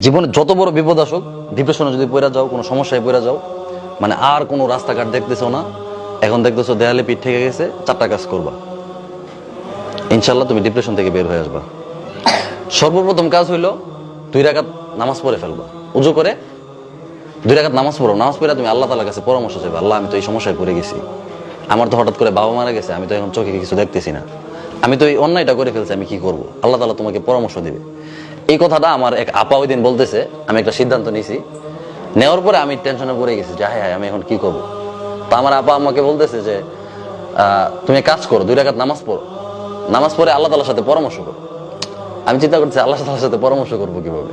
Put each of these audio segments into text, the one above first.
জীবনে যত বড় বিপদ আসুক, ডিপ্রেশনে যদি পড়ে যাও, কোনো সমস্যায় পড়ে যাও, মানে আর কোনো রাস্তাঘাট দেখতেছো না, এখন দেখতেছো দেয়ালে পিঠ থেকে গেছে, 4টা কাজ করবা, ইনশাল্লাহ তুমি ডিপ্রেশন থেকে বের হয়ে আসবা। সর্বপ্রথম কাজ হইলো 2 রাকাত নামাজ পড়ে ফেলবা। উজু করে 2 রাকাত নামাজ পড়ো। নামাজ পড়ে তুমি আল্লাহ তাআলার কাছে পরামর্শ চাইবা, আল্লাহ আমি তো এই সমস্যায় পড়ে গেছি, আমার তো হঠাৎ করে বাবা মারা গেছে, আমি তো এখন চোখে কিছু দেখতেছি না, আমি তো এই অন্যায়টা করে ফেলছি, আমি কি করব? আল্লাহ তাআলা তোমাকে পরামর্শ দিবে। এই কথাটা আমার এক আপা ওই দিন বলতেছে, আমি একটা সিদ্ধান্ত নিয়েছি, নেওয়ার পরে আমি টেনশনে পড়ে গেছি যে হায় হায় আমি এখন কি করব। তো আমার আপা আমাকে বলতেছে যে তুমি কাজ করো, 2 রাকাত নামাজ পড়ো, নামাজ পড়ে আল্লাহ তাআলার সাথে পরামর্শ করো। আমি চিন্তা করছি আল্লাহ তাআলার সাথে পরামর্শ করবো কিভাবে।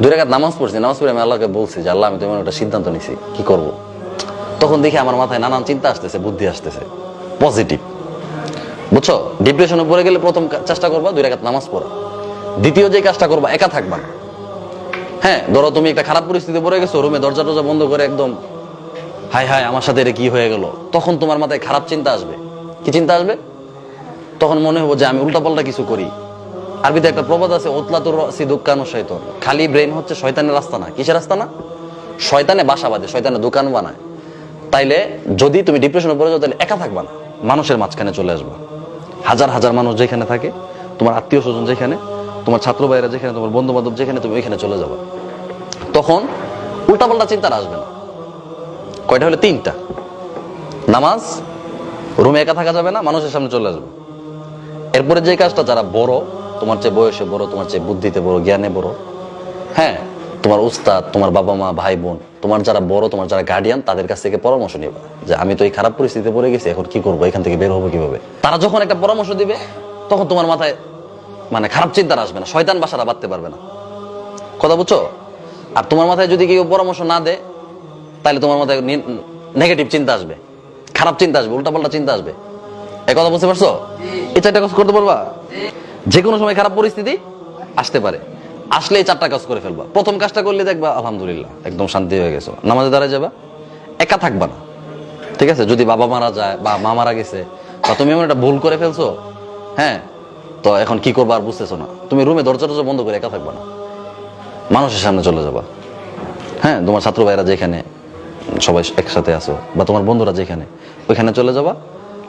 2 রাকাত নামাজ পড়ছি, নামাজ পড়ে আমি আল্লাহকে বলছি যে আল্লাহ আমি তোমার একটা সিদ্ধান্ত নিছি, কি করব। তখন দেখি আমার মাথায় নানান চিন্তা আসতেছে, বুদ্ধি আসতেছে, পজিটিভ। বুঝছো, ডিপ্রেশনে পড়ে গেলে প্রথম চেষ্টা করবা 2 রাকাত নামাজ পড়া। দ্বিতীয় যে কাজটা করবা, একা থাকবা না। হ্যাঁ, ধরো তুমি একটা খারাপ পরিস্থিতি পড়ে গেছো, রুমে দরজা টরজা বন্ধ করে একদম হাই হাই আমার সাথে এটা কি হয়ে গেল, তখন তোমার মাথায় খারাপ চিন্তা আসবে। কি চিন্তা আসবে? তখন মনে হবো যে আমি উল্টাপাল্টা কিছু করি। আরবিতে একটা প্রবাদ আছে, ওতলাতুর রাসি দুক্কানু শয়তান। খালি ব্রেন হচ্ছে শয়তানের রাস্তা না। কিসের রাস্তা না? শয়তানে বাসা বাঁধে, শয়তানে দোকান বানায়। তাইলে যদি তুমি ডিপ্রেশনে পড়ে যাও, তাহলে একা থাকবা না, মানুষের মাঝখানে চলে আসবা। হাজার হাজার মানুষ যেখানে থাকে, তোমার আত্মীয় স্বজন যেখানে, তোমার ছাত্র ভাইরা যেখানে, তোমার বন্ধু বান্ধব যেখানে, তুমি ওইখানে চলে যাবা। তখন উল্টাপাল্টা চিন্তা আসবে না। কয়টা হলে? 3টা। নামাজ, রুমে একা থাকা যাবে না, মানুষের সামনে চলে আসবে। এরপরে যে কাজটা, যারা বড়, তোমার চেয়ে বয়সে বড়, তোমার চেয়ে বুদ্ধিতে বড়, জ্ঞানে বড়, হ্যাঁ, তোমার উস্তাদ, তোমার বাবা মা, ভাই বোন, তোমার যারা বড়, তোমার যারা গার্ডিয়ান, তাদের কাছ থেকে পরামর্শ নিবা যে আমি তো এই খারাপ পরিস্থিতিতে পড়ে গেছি, এখন কি করবো, এখান থেকে বের হবো কিভাবে। তারা যখন একটা পরামর্শ দিবে, তখন তোমার মাথায় মানে খারাপ চিন্তা আসবে না, শয়তান বাসাটা বাঁধতে পারবে না। কথা বুঝছো? আর তোমার মাথায় যদি কেউ পরামর্শ না দেয়, তাহলে তোমার মাথায় নেগেটিভ চিন্তা আসবে, খারাপ চিন্তা আসবে, উল্টাপাল্টা চিন্তা আসবে। এই কথা বুঝতে পারছো? এই 4টা কাজ করতে পারবা? যে কোনো সময় খারাপ পরিস্থিতি আসতে পারে, আসলে এই 4টা কাজ করে ফেলবা। প্রথম কাজটা করলে দেখবা আলহামদুলিল্লাহ একদম শান্তি হয়ে গেছো, নামাজে দাঁড়ায় যাবা, একা থাকবা না। ঠিক আছে? যদি বাবা মারা যায় বা মা মারা গেছে, বা তুমি এমন একটা ভুল করে ফেলছো, হ্যাঁ, তো এখন কি করবা আর বুঝতেছো না, তুমি রুমে দরজা টরজা বন্ধ করে একা থাকবা না, মানুষের সামনে চলে যাবা। হ্যাঁ, তোমার ছাত্র ভাইরা যেখানে সবাই একসাথে আসো, বা তোমার বন্ধুরা যেখানে, ওইখানে চলে যাবা।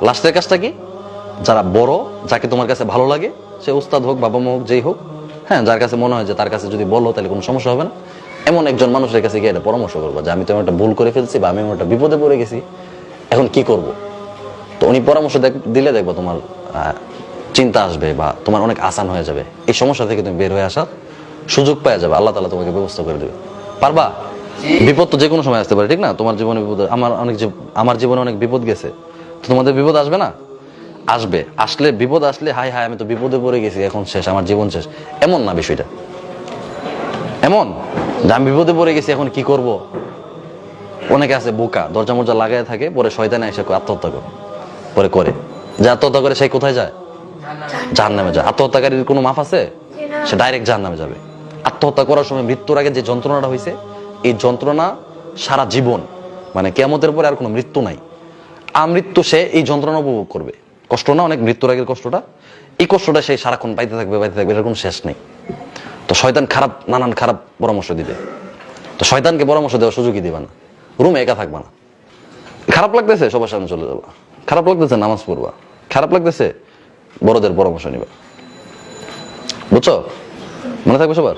লাস্টের কাজটা কি? যারা বড়, যাকে তোমার কাছে ভালো লাগে, সে উস্তাদ হোক, বাবা মা হোক, যেই হোক, হ্যাঁ, যার কাছে মনে হয় যে তার কাছে যদি বলো তাহলে কোনো সমস্যা হবে না, এমন একজন মানুষের কাছে গিয়ে একটা পরামর্শ করবো যে আমি তো একটা ভুল করে ফেলছি, বা আমি এমন একটা বিপদে পড়ে গেছি, এখন কি করব। তো উনি পরামর্শ দিলে দেখবো তোমার চিন্তা আসবে, বা তোমার অনেক আসান হয়ে যাবে, এই সমস্যা থেকে তুমি বের হয়ে আসার সুযোগ পাওয়া যাবে, আল্লাহ তাআলা তোমাকে ব্যবস্থা করে দেবে। পারবা? বিপদ তো যে কোনো সময় আসতে পারে, ঠিক না? তোমার জীবনে বিপদ, আমার জীবনে অনেক বিপদ গেছে, তো তোমাদের বিপদ আসবে না? আসবে। আসলে বিপদ আসলে হাই হাই আমি তো বিপদে পড়ে গেছি, এখন শেষ, আমার জীবন শেষ, এমন না বিষয়টা। এমন যে আমি বিপদে পড়ে গেছি, এখন কি করব। অনেকে আছে বোকা, দরজা মরজা লাগায় থাকে, পরে শয়তানে এসে আত্মহত্যা করে যে আত্মহত্যা করে সে কোথায় যায়? জাহান্নামে যায়। আত্মহত্যাকারীর কোনো মাফ আছে? সে ডাইরেক্ট জাহান্নামে যাবে। আত্মহত্যা করার সময় মৃত্যুর আগে যে যন্ত্রণাটা হয়েছে, এই যন্ত্রণা সারা জীবন, মানে কিয়ামতের পরে আর কোনো মৃত্যু নাই, আমৃত্যু সে এই যন্ত্রণা উপভোগ করবে। কষ্ট না অনেক? মৃত্যুর আগের কষ্টটা, এই কষ্টটা সে সারাক্ষণ পাইতে থাকবে, এটার কোনো শেষ নেই। তো শয়তান নানান খারাপ পরামর্শ দিবে, তো শয়তানকে পরামর্শ দেওয়ার সুযোগই দিবা না, রুমে একা থাকবা না। খারাপ লাগতেছে, সবার সামনে চলে যাবা। খারাপ লাগতেছে, নামাজ পড়বা। খারাপ লাগতেছে, বড়দের পরামর্শ নিবা। বুঝছো? মনে থাকবে সবার?